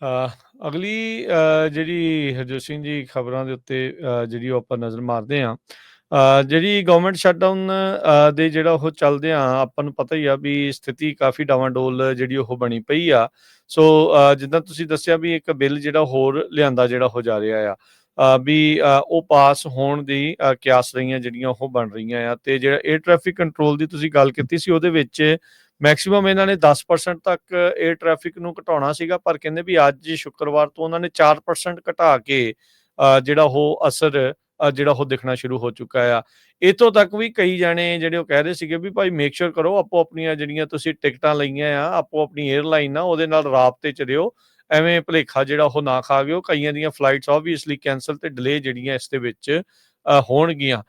ਅ, ਅਗਲੀ ਜਿਹੜੀ ਹਰਜੋਤ ਸਿੰਘ ਜੀ ਖਬਰਾਂ ਦੇ ਉੱਤੇ ਜਿਹੜੀ ਉਹ ਆਪਾਂ ਨਜ਼ਰ ਮਾਰਦੇ ਹਾਂ। ਜਿਹੜੀ ਗਵਰਨਮੈਂਟ ਸ਼ਟਡਾਊਨ ਦੇ ਜਿਹੜਾ ਉਹ ਚੱਲਦੇ ਆ, ਆਪਾਂ ਨੂੰ ਪਤਾ ਹੀ ਆ ਵੀ ਸਥਿਤੀ ਕਾਫੀ ਡਾਵਾਂਡੋਲ ਜਿਹੜੀ ਉਹ ਬਣੀ ਪਈ ਆ। ਸੋ ਜਿੱਦਾਂ ਤੁਸੀਂ ਦੱਸਿਆ ਵੀ ਇੱਕ ਬਿੱਲ ਜਿਹੜਾ ਹੋਰ ਲਿਆਂਦਾ ਜਿਹੜਾ ਹੋ ਜਾ ਰਿਹਾ ਆ, ਵੀ ਉਹ ਪਾਸ ਹੋਣ ਦੀ ਕਿਆਸ ਰਹੀਆਂ ਜਿਹੜੀਆਂ ਉਹ ਬਣ ਰਹੀਆਂ ਆ। ਤੇ ਜਿਹੜਾ 에ਅਰ ਟ੍ਰੈਫਿਕ ਕੰਟਰੋਲ ਦੀ ਤੁਸੀਂ ਗੱਲ ਕੀਤੀ ਸੀ, ਉਹਦੇ ਵਿੱਚ ਮੈਕਸਿਮਮ ਇਹਨਾਂ ਨੇ 10% ਤੱਕ 에ਅਰ ਟ੍ਰੈਫਿਕ ਨੂੰ ਘਟਾਉਣਾ ਸੀਗਾ, ਪਰ ਕਹਿੰਦੇ ਵੀ ਅੱਜ ਸ਼ੁੱਕਰਵਾਰ ਤੋਂ ਉਹਨਾਂ ਨੇ 4% ਘਟਾ ਕੇ ਜਿਹੜਾ ਉਹ ਅਸਰ ਜਿਹੜਾ ਉਹ ਦਿਖਣਾ ਸ਼ੁਰੂ ਹੋ ਚੁੱਕਾ ਆ। ਇੱਥੋਂ ਤੱਕ ਵੀ ਕਈ ਜਾਣੇ ਜਿਹੜੇ ਉਹ ਕਹਿ ਰਹੇ ਸੀਗੇ ਵੀ ਭਾਈ ਮੇਕ ਸ਼ੋਰ ਕਰੋ, ਆਪੋ ਆਪਣੀਆਂ ਜਿਹੜੀਆਂ ਤੁਸੀਂ ਟਿਕਟਾਂ ਲਈਆਂ ਆ, ਆਪੋ ਆਪਣੀ 에ਅਰਲਾਈਨ ਆ ਉਹਦੇ ਨਾਲ ਰਾਬਤੇ 'ਚ ਰਿਹੋ, ਐਵੇਂ ਭੁਲੇਖਾ ਜਿਹੜਾ ਉਹ ਨਾ ਖਾ ਗਿਓ। ਕਈਆਂ ਦੀਆਂ ਫਲਾਈਟਸ ਆਬਵੀਅਸਲੀ ਕੈਂਸਲ ਤੇ ਡਿਲੇ ਜਿਹੜੀਆਂ ਇਸ ਦੇ ਵਿੱਚ ਹੋਣਗੀਆਂ।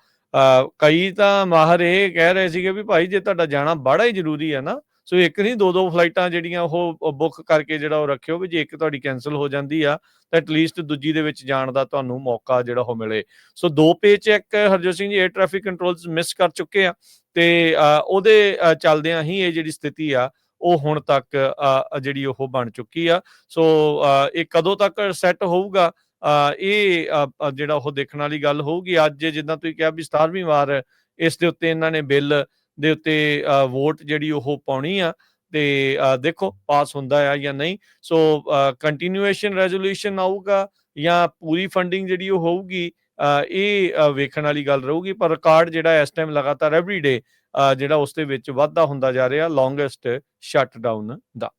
ਕਈ ਤਾਂ ਮਾਹਰ ਇਹ ਕਹਿ ਰਹੇ ਸੀਗੇ ਵੀ ਭਾਈ ਜੇ ਤੁਹਾਡਾ ਜਾਣਾ ਬੜਾ ਹੀ ਜ਼ਰੂਰੀ ਹੈ ਨਾ, ਸੋ ਇੱਕ ਨਹੀਂ ਦੋ ਫਲਾਈਟਾਂ ਜਿਹੜੀਆਂ ਉਹ ਬੁੱਕ ਕਰਕੇ ਜਿਹੜਾ ਉਹ ਰੱਖਿਓ, ਵੀ ਜੇ ਇੱਕ ਤੁਹਾਡੀ ਕੈਂਸਲ ਹੋ ਜਾਂਦੀ ਆ ਤਾਂ ਐਟਲੀਸਟ ਦੂਜੀ ਦੇ ਵਿੱਚ ਜਾਣ ਦਾ ਤੁਹਾਨੂੰ ਮੌਕਾ ਜਿਹੜਾ ਉਹ ਮਿਲੇ। ਸੋ 2 ਪੇ check Harjot Singh ji air traffic controls miss ਕਰ ਚੁੱਕੇ ਆ, ਤੇ ਉਹਦੇ ਚੱਲਦਿਆਂ ਹੀ ਇਹ ਜਿਹੜੀ ਸਥਿਤੀ ਆ ਉਹ ਹੁਣ ਤੱਕ ਜਿਹੜੀ ਉਹ ਬਣ ਚੁੱਕੀ ਆ। ਸੋ ਇਹ ਕਦੋਂ ਤੱਕ ਸੈੱਟ ਹੋਊਗਾ, ਇਹ ਜਿਹੜਾ ਉਹ ਦੇਖਣ ਵਾਲੀ ਗੱਲ ਹੋਊਗੀ। ਅੱਜ ਜਿੱਦਾਂ ਤੁਸੀਂ ਕਿਹਾ ਵੀ 17ਵੀਂ ਵਾਰ ਇਸ ਦੇ ਉੱਤੇ ਇਹਨਾਂ ਨੇ ਬਿੱਲ ਦੇ ਉੱਤੇ ਵੋਟ ਜਿਹੜੀ ਉਹ ਪਾਉਣੀ ਆ, ਤੇ ਦੇਖੋ ਪਾਸ ਹੁੰਦਾ ਆ ਜਾਂ ਨਹੀਂ। ਸੋ ਕੰਟੀਨਿਊਏਸ਼ਨ ਰੈਜ਼ੋਲੂਸ਼ਨ ਆਊਗਾ ਜਾਂ ਪੂਰੀ ਫੰਡਿੰਗ ਜਿਹੜੀ ਉਹ ਹੋਊਗੀ, ਇਹ ਵੇਖਣ ਵਾਲੀ ਗੱਲ ਰਹੂਗੀ। ਪਰ ਰਿਕਾਰਡ ਜਿਹੜਾ ਇਸ ਟਾਈਮ ਲਗਾਤਾਰ ਐਵਰੀ ਡੇ ਜਿਹੜਾ ਉਸ ਦੇ ਵਿੱਚ ਵਾਧਾ ਹੁੰਦਾ ਜਾ ਰਿਹਾ ਲੌਂਗੈਸਟ ਸ਼ਟਡਾਊਨ ਦਾ।